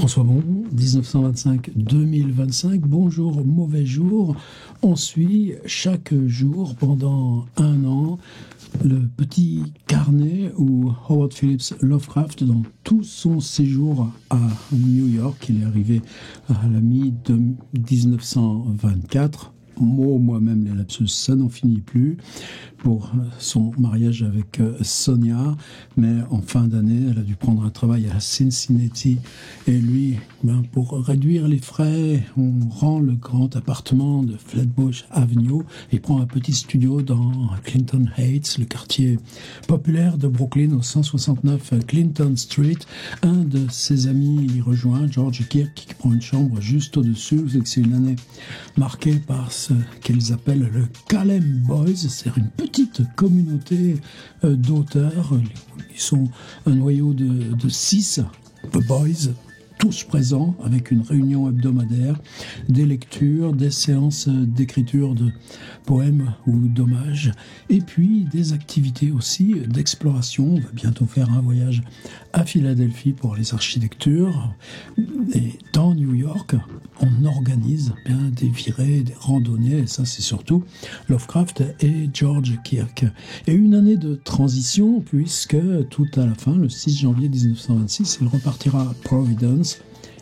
François Bon, 1925-2025, bonjour, mauvais jour. On suit chaque jour pendant un an le petit carnet où Howard Phillips Lovecraft, dans tout son séjour à New York, il est arrivé à la mi-1924. Moi-même, les lapsus, ça n'en finit plus pour son mariage avec Sonia, mais en fin d'année, elle a dû prendre un travail à Cincinnati, et lui, pour réduire les frais, on rend le grand appartement de Flatbush Avenue et prend un petit studio dans Clinton Heights, le quartier populaire de Brooklyn, au 169 Clinton Street. Un de ses amis y rejoint, George Kirk, qui prend une chambre juste au-dessus. Vous savez que c'est une année marquée par ce qu'ils appellent le Kalem Boys, c'est une petite communauté d'auteurs. Ils sont un noyau de 6 boys, tous présents, avec une réunion hebdomadaire, des lectures, des séances d'écriture de poèmes ou d'hommages, et puis des activités aussi d'exploration. On va bientôt faire un voyage à Philadelphie pour les architectures. Et dans New York, on organise bien des virées, des randonnées, et ça c'est surtout Lovecraft et George Kirk. Et une année de transition, puisque tout à la fin, le 6 janvier 1926, il repartira à Providence.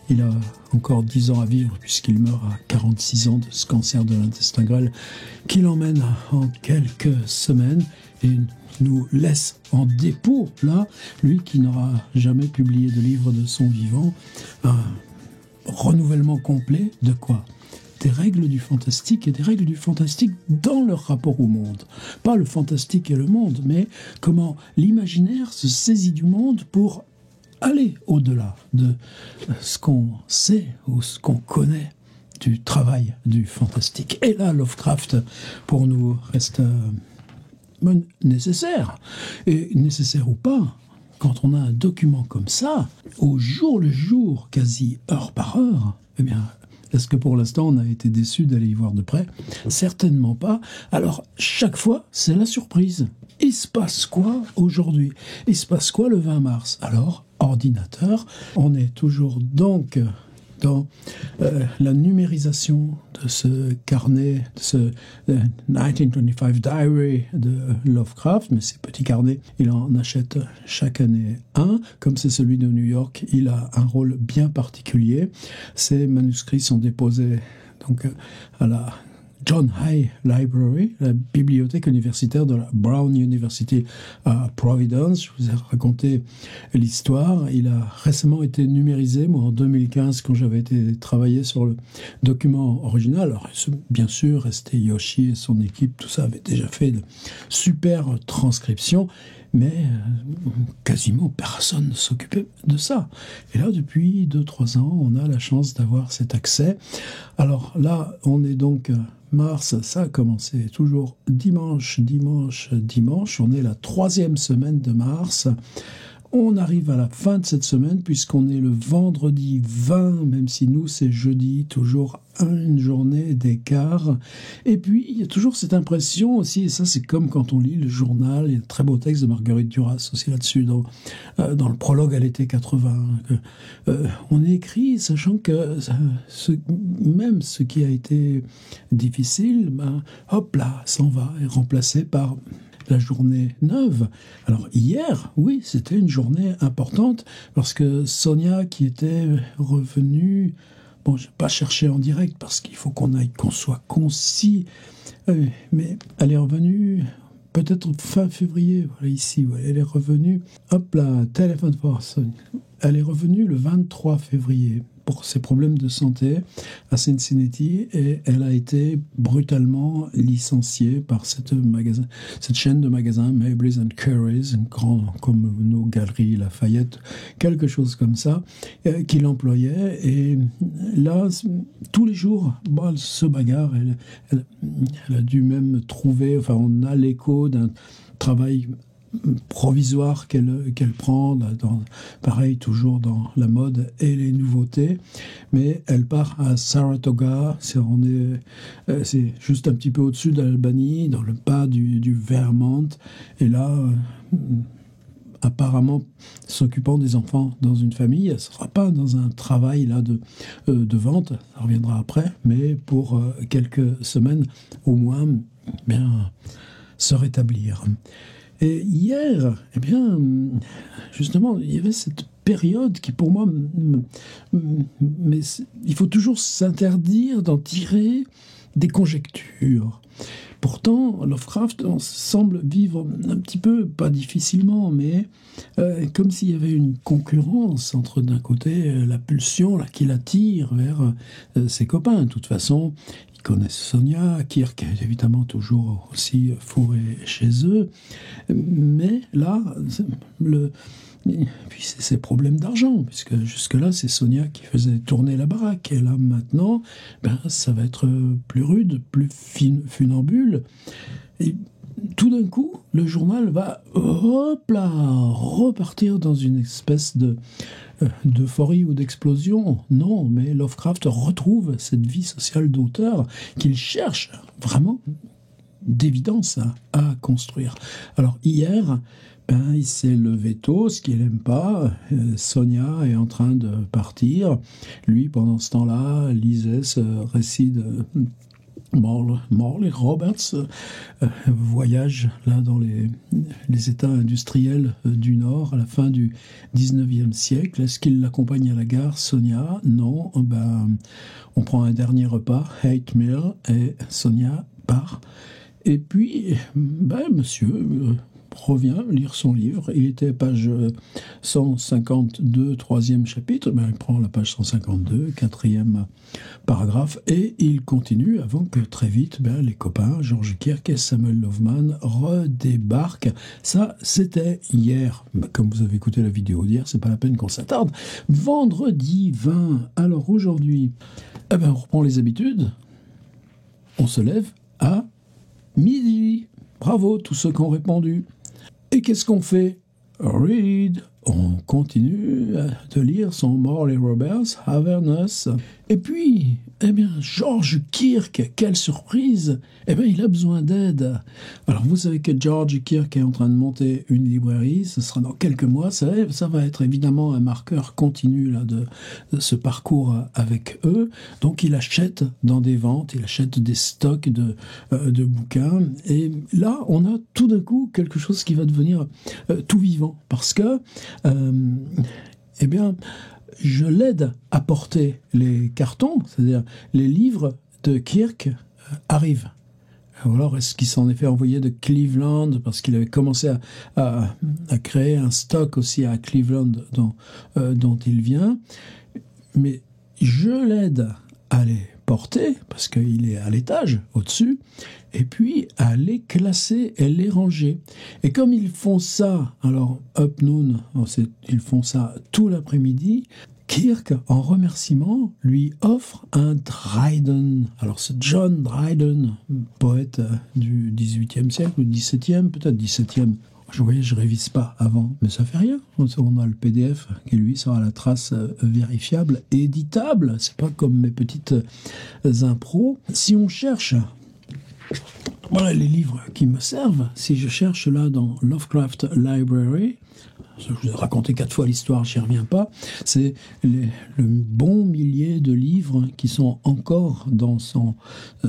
Il a encore 10 ans à vivre puisqu'il meurt à 46 ans de ce cancer de l'intestin grêle qui l'emmène en quelques semaines et nous laisse en dépôt, là, lui qui n'aura jamais publié de livre de son vivant, un renouvellement complet de quoi ? Des règles du fantastique et des règles du fantastique dans leur rapport au monde. Pas le fantastique et le monde, mais comment l'imaginaire se saisit du monde pour aller au-delà de ce qu'on sait ou ce qu'on connaît du travail du fantastique. Et là, Lovecraft, pour nous, reste nécessaire. Et nécessaire ou pas, quand on a un document comme ça, au jour le jour, quasi heure par heure, eh bien, est-ce que pour l'instant on a été déçu d'aller y voir de près ? Certainement pas. Alors, chaque fois, c'est la surprise. Il se passe quoi aujourd'hui ? Il se passe quoi le 20 mars ? Alors, ordinateur, on est toujours donc dans la numérisation de ce carnet, de ce 1925 Diary de Lovecraft, mais ces petits carnets, il en achète chaque année un. Comme c'est celui de New York, il a un rôle bien particulier. Ces manuscrits sont déposés donc à la John Hay Library, la bibliothèque universitaire de la Brown University à Providence. Je vous ai raconté l'histoire. Il a récemment été numérisé, moi en 2015, quand j'avais été travailler sur le document original. Alors, bien sûr, restait Yoshi et son équipe, tout ça avait déjà fait de super transcriptions, mais quasiment personne ne s'occupait de ça. Et là, depuis 2-3 ans, on a la chance d'avoir cet accès. Alors là, on est donc mars, ça a commencé toujours dimanche. On est la 3e semaine de mars. On arrive à la fin de cette semaine puisqu'on est le vendredi 20, même si nous c'est jeudi, toujours une journée d'écart. Et puis il y a toujours cette impression aussi, et ça c'est comme quand on lit le journal, il y a un très beau texte de Marguerite Duras aussi là-dessus, dans le prologue à l'été 80, on écrit sachant que même ce qui a été difficile, hop là, s'en va, est remplacé par la journée neuve. Alors hier, oui, c'était une journée importante parce que Sonia qui était revenue, bon, je n'ai pas cherché en direct parce qu'il faut qu'on soit concis, mais elle est revenue peut-être fin février, voilà ici, voilà, elle est revenue, hop là, téléphone for Sonia. Elle est revenue le 23 février pour ses problèmes de santé à Cincinnati et elle a été brutalement licenciée par cette chaîne de magasins Mabley's and Curry's, grand comme nos galeries Lafayette, quelque chose comme ça, qui l'employait. Et là, tous les jours, elle se bagarre. Elle a dû même trouver, enfin on a l'écho d'un travail provisoire qu'elle prend, pareil, toujours dans la mode et les nouveautés, mais elle part à Saratoga, c'est juste un petit peu au-dessus de l'Albany, dans le bas du Vermont, et là, apparemment s'occupant des enfants dans une famille. Ce ne sera pas dans un travail là de vente, ça reviendra après, mais pour quelques semaines au moins, bien se rétablir. Et hier, eh bien, justement, il y avait cette période qui, pour moi, mais il faut toujours s'interdire d'en tirer des conjectures. Pourtant, Lovecraft semble vivre un petit peu, pas difficilement, mais comme s'il y avait une concurrence entre, d'un côté, la pulsion là, qui l'attire vers ses copains. De toute façon, ils connaissent Sonia, Kirk est évidemment toujours aussi fourré chez eux, mais là, puis c'est ses problèmes d'argent, puisque jusque-là, c'est Sonia qui faisait tourner la baraque. Et là, maintenant, ça va être plus rude, plus funambule. Et tout d'un coup, le journal va, hop là, repartir dans une espèce d'euphorie ou d'explosion. Non, mais Lovecraft retrouve cette vie sociale d'auteur qu'il cherche vraiment d'évidence à construire. Alors, hier... il s'est levé tôt, ce qu'il n'aime pas. Sonia est en train de partir. Lui, pendant ce temps-là, lisait ce récit de Morley Roberts, voyage là dans les États industriels du Nord à la fin du 19e siècle. Est-ce qu'il l'accompagne à la gare, Sonia? Non. On prend un dernier repas, Hate Meal, et Sonia part. Et puis, monsieur... revient lire son livre. Il était page 152, troisième chapitre. Il prend la page 152, quatrième paragraphe, et il continue avant que très vite les copains, George Kirk et Samuel Loveman, redébarquent. Ça, c'était hier. Comme vous avez écouté la vidéo d'hier, c'est pas la peine qu'on s'attarde. Vendredi 20. Alors aujourd'hui, on reprend les habitudes. On se lève à midi. Bravo, tous ceux qui ont répondu. Et qu'est-ce qu'on fait? Read. On continue de lire son Morley Roberts, Avernus. Et puis, George Kirk, quelle surprise! Il a besoin d'aide. Alors, vous savez que George Kirk est en train de monter une librairie. Ce sera dans quelques mois. Ça va être évidemment un marqueur continu là, de ce parcours avec eux. Donc, il achète dans des ventes, il achète des stocks de bouquins. Et là, on a tout d'un coup quelque chose qui va devenir tout vivant. Parce que, je l'aide à porter les cartons, c'est-à-dire les livres de Kirk arrivent. Alors, est-ce qu'il s'en est fait envoyer de Cleveland parce qu'il avait commencé à créer un stock aussi à Cleveland dont il vient. Mais je l'aide à les porter parce qu'il est à l'étage au-dessus et puis à les classer et les ranger. Et comme ils font ça, alors up noon, ils font ça tout l'après-midi, Kirk, en remerciement, lui offre un Dryden. Alors ce John Dryden, poète du XVIIIe siècle, ou XVIIe, peut-être XVIIe. Je révise pas avant, mais ça fait rien. On a le PDF qui, lui, sera à la trace vérifiable, éditable. C'est pas comme mes petites impros. Si on cherche... Voilà les livres qui me servent. Si je cherche là dans Lovecraft Library, je vous ai raconté 4 fois l'histoire, j'y reviens pas, c'est le bon millier de livres qui sont encore dans son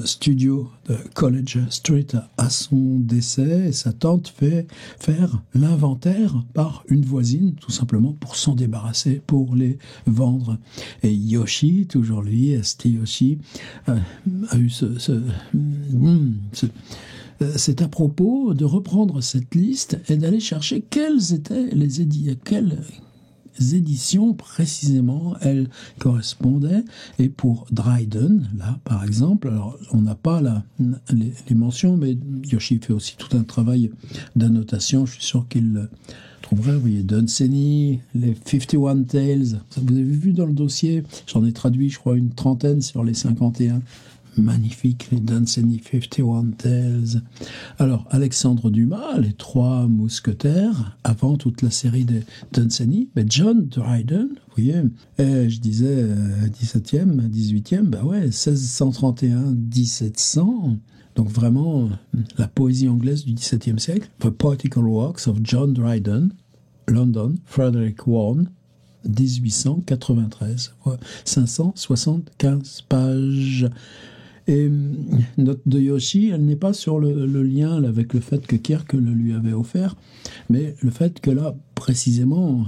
studio de College Street à son décès. Et sa tante fait faire l'inventaire par une voisine, tout simplement pour s'en débarrasser, pour les vendre. Et Yoshi, toujours lui, St. Yoshi, a eu c'est à propos de reprendre cette liste et d'aller chercher quelles étaient quelles éditions précisément elles correspondaient. Et pour Dryden, là par exemple, alors on n'a pas les mentions, mais Yoshi fait aussi tout un travail d'annotation. Je suis sûr qu'il trouverait, vous voyez, Dunsany, les 51 Tales. Vous avez vu dans le dossier, j'en ai traduit, je crois, une trentaine sur les 51. Magnifique, les Dunsany 51 Tales. Alors, Alexandre Dumas, les 3 mousquetaires, avant toute la série des Dunsany, mais John Dryden, vous voyez, et je disais 17e, 18e, 1631, 1700, donc vraiment la poésie anglaise du XVIIe siècle, The Poetical Works of John Dryden, London, Frederick Warne, 1893, 575 pages. Et note de Yoshi, elle n'est pas sur le lien là, avec le fait que Kirk le lui avait offert, mais le fait que là, précisément,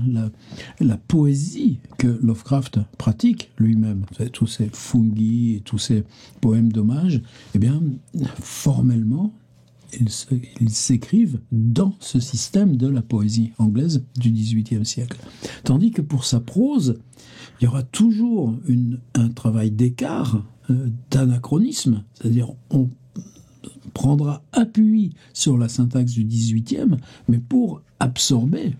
la poésie que Lovecraft pratique lui-même, tous ces fungi et tous ces poèmes d'hommage, eh bien, formellement, ils s'écrivent dans ce système de la poésie anglaise du XVIIIe siècle. Tandis que pour sa prose, il y aura toujours un travail d'écart, d'anachronisme, c'est-à-dire on prendra appui sur la syntaxe du XVIIIe, mais pour absorber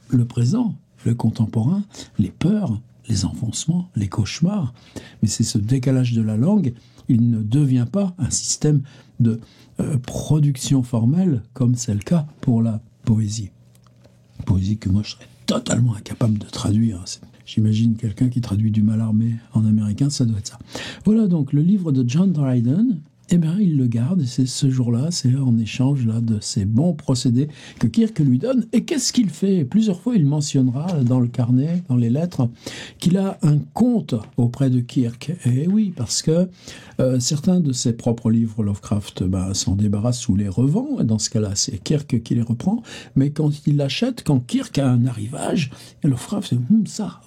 le présent, le contemporain, les peurs, les enfoncements, les cauchemars. Mais c'est ce décalage de la langue, il ne devient pas un système de production formelle comme c'est le cas pour la poésie. Poésie que moi je serais totalement incapable de traduire. J'imagine quelqu'un qui traduit du Mallarmé en américain, ça doit être ça. Voilà donc le livre de John Dryden. Eh bien, il le garde, et c'est ce jour-là, c'est en échange là, de ces bons procédés que Kirk lui donne. Et qu'est-ce qu'il fait? Plusieurs fois, il mentionnera dans le carnet, dans les lettres, qu'il a un compte auprès de Kirk. Et oui, parce que certains de ses propres livres, Lovecraft s'en débarrasse ou les revend. Dans ce cas-là, c'est Kirk qui les reprend. Mais quand il l'achète, quand Kirk a un arrivage, Lovecraft fait ça.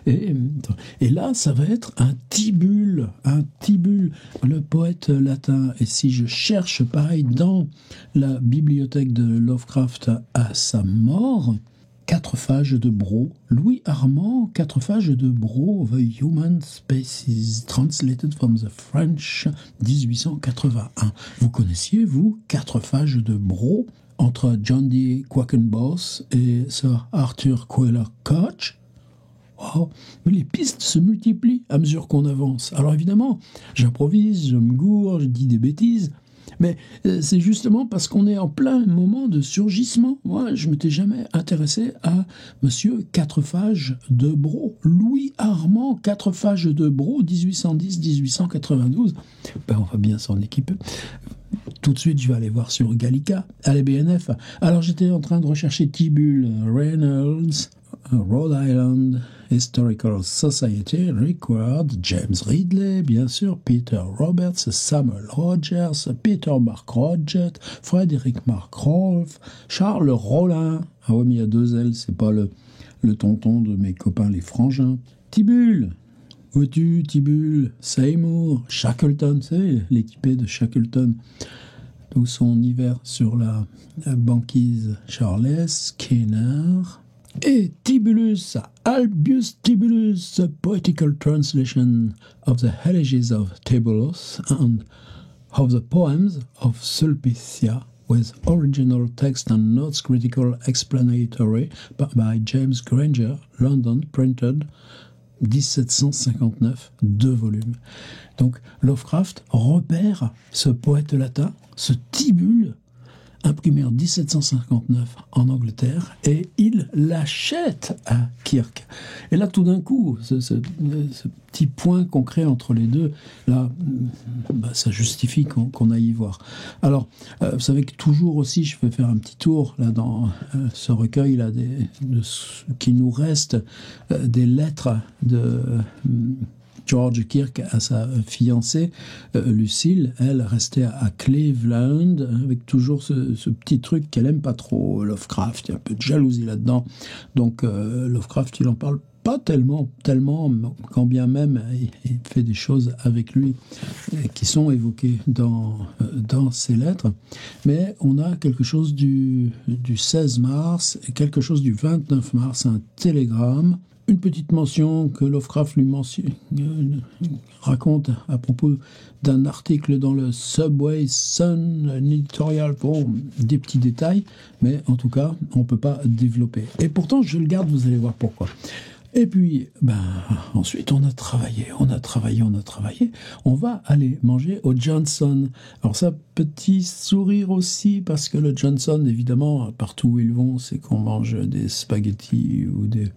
Et là, ça va être un Tibulle, le poète latin. Et si je cherche pareil dans la bibliothèque de Lovecraft à sa mort, 4 phages de Brault, Louis Armand, 4 phages de Brault, The Human Species, translated from the French, 1881. Vous connaissiez, vous, 4 phages de Brault entre John D. Quackenboss et Sir Arthur Quiller Couch? Oh, mais les pistes se multiplient à mesure qu'on avance. Alors évidemment, j'improvise, je me gourre, je dis des bêtises, mais c'est justement parce qu'on est en plein moment de surgissement. Moi, je ne m'étais jamais intéressé à Monsieur 4 phages de Brault. Louis Armand, 4 phages de Brault, 1810-1892. On va bien s'en équiper. Tout de suite, je vais aller voir sur Gallica, à la BNF. Alors, j'étais en train de rechercher Tibulle, Reynolds, Rhode Island Historical Society Record, James Ridley, bien sûr, Peter Roberts, Samuel Rogers, Peter Mark Rodgett, Frédéric Mark Rolfe, Charles Rollin. Ah ouais, mais il y a 2 L, c'est pas le tonton de mes copains les frangins. Tibulle, vois-tu, Tibulle, Seymour, Shackleton, c'est l'équipé de Shackleton. Tout son hiver sur la banquise Charles Skinner. Et Tibullus, Albius Tibullus, a poetical translation of the elegies of Tibullus and of the poems of Sulpicia, with original text and notes critical explanatory by James Granger, London, printed 1759, 2 volumes. Donc Lovecraft repère ce poète latin, ce Tibulle, imprimé en 1759 en Angleterre, et il l'achète à Kirk. Et là, tout d'un coup, ce petit point concret entre les deux, là, ça justifie qu'on aille y voir. Alors, vous savez que toujours aussi, je vais faire un petit tour là dans ce recueil là qui nous reste des lettres de George Kirk à sa fiancée, Lucille. Elle restait à Cleveland, avec toujours ce petit truc qu'elle aime pas trop, Lovecraft. Il y a un peu de jalousie là-dedans. Donc, Lovecraft, il en parle pas tellement, quand bien même il fait des choses avec lui qui sont évoquées dans ses lettres. Mais on a quelque chose du 16 mars et quelque chose du 29 mars, un télégramme. Une petite mention que Lovecraft raconte à propos d'un article dans le Subway Sun, un éditorial, des petits détails, mais en tout cas, on ne peut pas développer. Et pourtant, je le garde, vous allez voir pourquoi. Et puis, ensuite, on a travaillé. On va aller manger au Johnson. Alors ça, petit sourire aussi, parce que le Johnson, évidemment, partout où ils vont, c'est qu'on mange des spaghettis ou des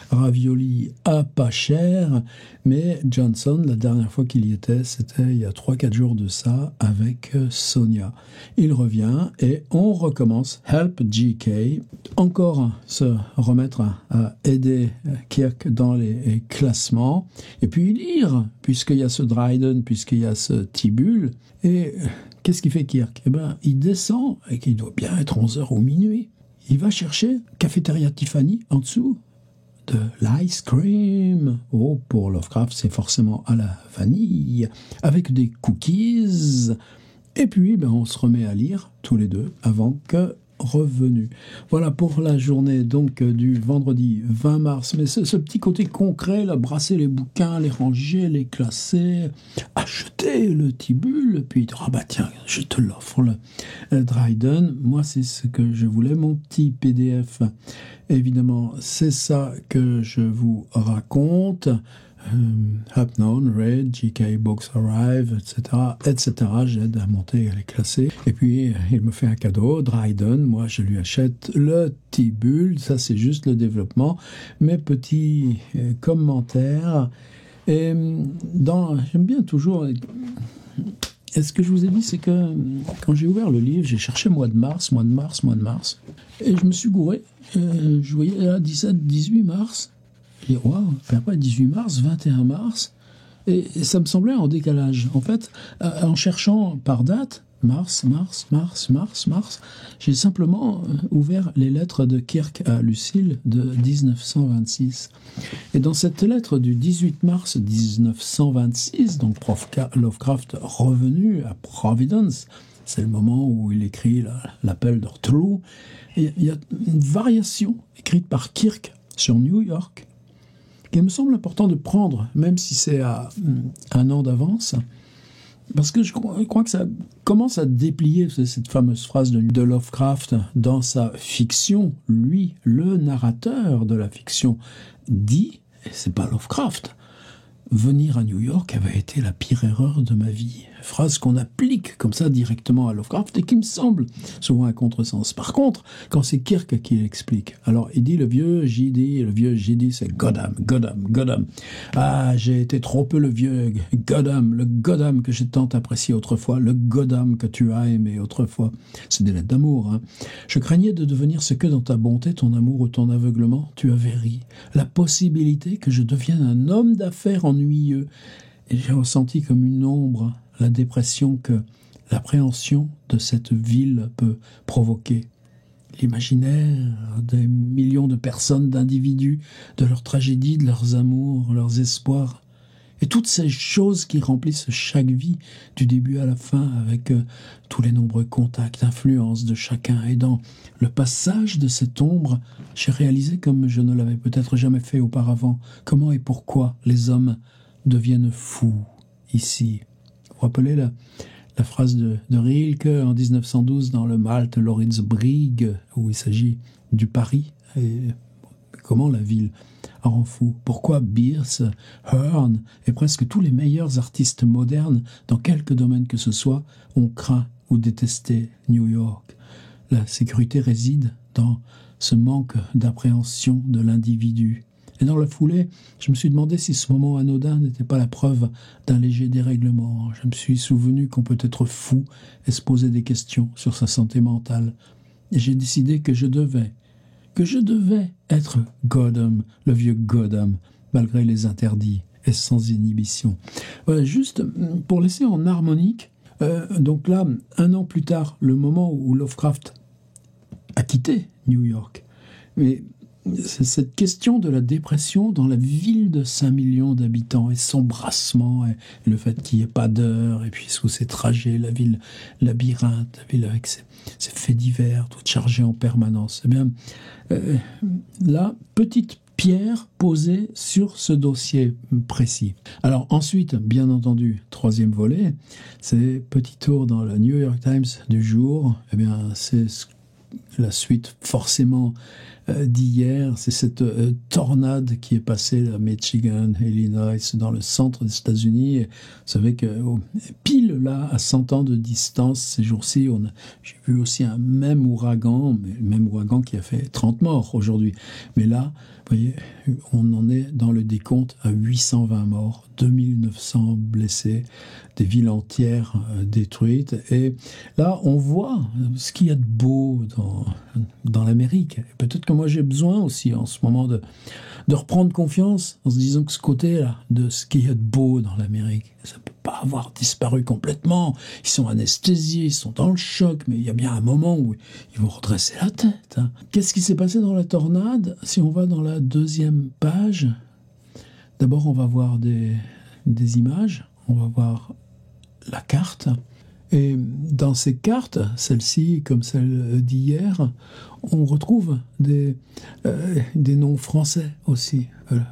raviolis à pas cher. Mais Johnson, la dernière fois qu'il y était, c'était il y a 3-4 jours de ça, avec Sonia. Il revient et on recommence Help GK. Encore se remettre à aider Kirk dans les classements, et puis lire, puisqu'il y a ce Dryden, puisqu'il y a ce Tibulle. Et qu'est-ce qu'il fait Kirk? Il descend, et qu'il doit bien être 11h ou minuit. Il va chercher Cafétéria Tiffany en dessous de l'ice cream. Oh, pour Lovecraft, c'est forcément à la vanille, avec des cookies. Et puis, on se remet à lire tous les deux avant que revenu. Voilà pour la journée donc du vendredi 20 mars. Mais ce petit côté concret, là, brasser les bouquins, les ranger, les classer, acheter le Tibulle, puis tiens, je te l'offre, le Dryden. Moi, c'est ce que je voulais, mon petit PDF. Évidemment, c'est ça que je vous raconte. Hapnon, Red, GK Books Arrive, etc. J'aide à monter et à les classer. Et puis, il me fait un cadeau, Dryden. Moi, je lui achète le Tibulle. Ça, c'est juste le développement. Mes petits commentaires. Et j'aime bien toujours... Et ce que je vous ai dit, c'est que quand j'ai ouvert le livre, j'ai cherché mois de mars. Et je me suis gouré. Je voyais là 17-18 mars. Et waouh, après 18 mars, 21 mars, et ça me semblait en décalage. En fait, en cherchant par date, mars, j'ai simplement ouvert les lettres de Kirk à Lucille de 1926. Et dans cette lettre du 18 mars 1926, donc Lovecraft revenu à Providence, c'est le moment où il écrit l'appel d'Ortelu, et il y a une variation écrite par Kirk sur New York, qu'il me semble important de prendre, même si c'est à 1 an d'avance, parce que je crois que ça commence à déplier cette fameuse phrase de Lovecraft dans sa fiction. Lui, le narrateur de la fiction, dit, et c'est pas Lovecraft, venir à New York avait été la pire erreur de ma vie. Phrase qu'on applique comme ça directement à Lovecraft et qui me semble souvent un contresens. Par contre, quand c'est Kirk qui l'explique, alors il dit le vieux J.D. c'est Goddam. Ah, j'ai été trop peu le vieux Goddam, le Goddam que j'ai tant apprécié autrefois, le Goddam que tu as aimé autrefois. C'est des lettres d'amour, hein. Je craignais de devenir ce que dans ta bonté, ton amour ou ton aveuglement, tu avais ri. La possibilité que je devienne un homme d'affaires ennuyeux. Et j'ai ressenti comme une ombre la dépression que l'appréhension de cette ville peut provoquer. L'imaginaire des millions de personnes, d'individus, de leurs tragédies, de leurs amours, leurs espoirs, et toutes ces choses qui remplissent chaque vie, du début à la fin, avec tous les nombreux contacts, influences de chacun. Et dans le passage de cette ombre, j'ai réalisé, comme je ne l'avais peut-être jamais fait auparavant, comment et pourquoi les hommes deviennent fous ici. Vous vous rappelez la phrase de Rilke en 1912 dans le Malte Lorenz Brieg, où il s'agit du Paris, et comment la ville rend fou. Pourquoi Bierce, Hearn et presque tous les meilleurs artistes modernes, dans quelque domaine que ce soit, ont craint ou détesté New York. La sécurité réside dans ce manque d'appréhension de l'individu. Et dans la foulée, je me suis demandé si ce moment anodin n'était pas la preuve d'un léger dérèglement. Je me suis souvenu qu'on peut être fou et se poser des questions sur sa santé mentale. Et j'ai décidé que je devais être Goddam, le vieux Goddam, malgré les interdits et sans inhibition. Voilà, juste pour laisser en harmonique, donc là, 1 an plus tard, le moment où Lovecraft a quitté New York, mais c'est cette question de la dépression dans la ville de 5 millions d'habitants et son brassement et le fait qu'il n'y ait pas d'heure et puis sous ces trajets, la ville labyrinthe, la ville avec ses faits divers, tout chargé en permanence. Eh bien, là, petite pierre posée sur ce dossier précis. Alors ensuite, bien entendu, 3e volet, c'est petit tour dans le New York Times du jour. Eh bien, c'est la suite forcément d'hier. C'est cette tornade qui est passée à Michigan, Illinois, dans le centre des États-Unis. Vous savez que pile là, à 100 ans de distance, ces jours-ci, j'ai vu aussi un même ouragan qui a fait 30 morts aujourd'hui. Mais là, vous voyez, on en est dans le décompte à 820 morts, 2900 blessés, des villes entières détruites. Et là, on voit ce qu'il y a de beau dans l'Amérique. Peut-être que moi, j'ai besoin aussi en ce moment de reprendre confiance en se disant que ce côté-là, de ce qu'il y a de beau dans l'Amérique, ça peut pas avoir disparu complètement. Ils sont anesthésiés, ils sont dans le choc, mais il y a bien un moment où ils vont redresser la tête. Hein. Qu'est-ce qui s'est passé dans la tornade? Si on va dans la deuxième page, d'abord on va voir des images, on va voir la carte. Et dans ces cartes, celle-ci comme celle d'hier, on retrouve des noms français aussi.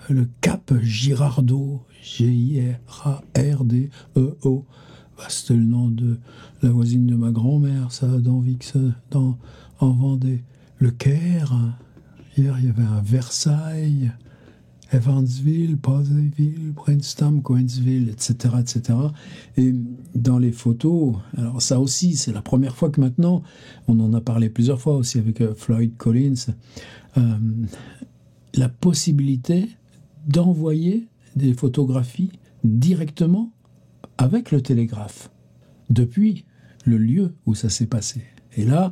Le Cap Girardeau, Girardeo. C'était le nom de la voisine de ma grand-mère, ça, en Vendée. Le Caire, hier il y avait un Versailles, Evansville, Poseyville, Princeton, Coensville, etc., etc. Et dans les photos, alors ça aussi, c'est la première fois que maintenant, on en a parlé plusieurs fois aussi avec Floyd Collins, la possibilité d'envoyer des photographies directement avec le télégraphe, depuis le lieu où ça s'est passé. Et là,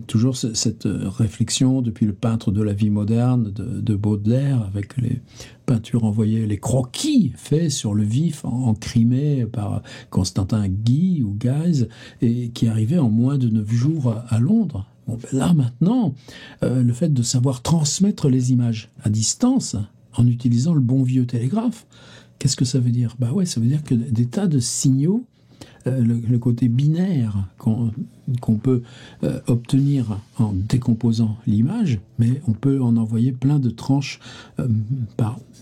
toujours cette réflexion depuis le peintre de la vie moderne de Baudelaire, avec les peintures envoyées, les croquis faits sur le vif en Crimée par Constantin Guy ou Guise, et qui arrivaient en moins de 9 jours à Londres. Bon, ben là maintenant, le fait de savoir transmettre les images à distance en utilisant le bon vieux télégraphe, qu'est-ce que ça veut dire? Bah ouais, ça veut dire que des tas de signaux, le côté binaire qu'on peut obtenir en décomposant l'image, mais on peut en envoyer plein de tranches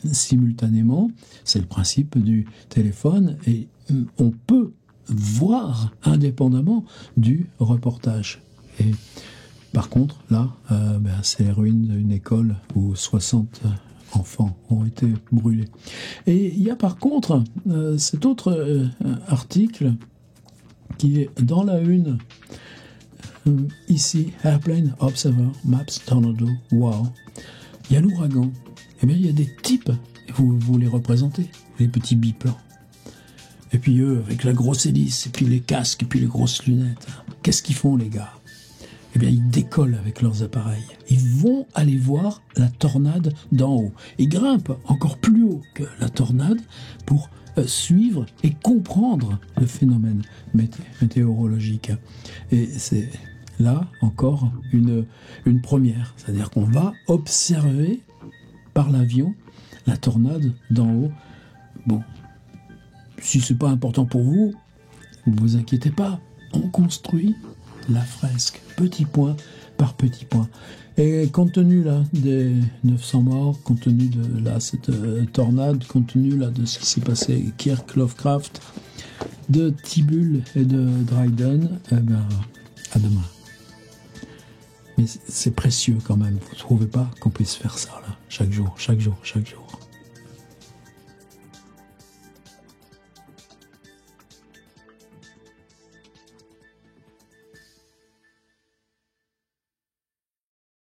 simultanément. C'est le principe du téléphone, et on peut voir indépendamment du reportage. Et par contre, là, c'est les ruines d'une école où 60 enfants ont été brûlés. Et il y a par contre cet autre article qui est dans la une, ici, Airplane Observer Maps Tornado, wow. Il y a l'ouragan. Eh bien, il y a des types, vous les représentez, les petits biplans. Et puis eux, avec la grosse hélice, et puis les casques, et puis les grosses lunettes. Qu'est-ce qu'ils font, les gars? Eh bien, ils décollent avec leurs appareils. Ils vont aller voir la tornade d'en haut. Ils grimpent encore plus haut que la tornade pour suivre et comprendre le phénomène météorologique. Et c'est là encore une première. C'est-à-dire qu'on va observer par l'avion la tornade d'en haut. Bon, si c'est pas important pour vous, ne vous inquiétez pas. On construit la fresque, petit point par petit point. Et compte tenu là des 900 morts, compte tenu de là cette tornade, compte tenu là de ce qui s'est passé Kirk Lovecraft, de Tibulle et de Dryden, eh bien, à demain. Mais c'est précieux quand même. Vous trouvez pas qu'on puisse faire ça là, chaque jour, chaque jour, chaque jour.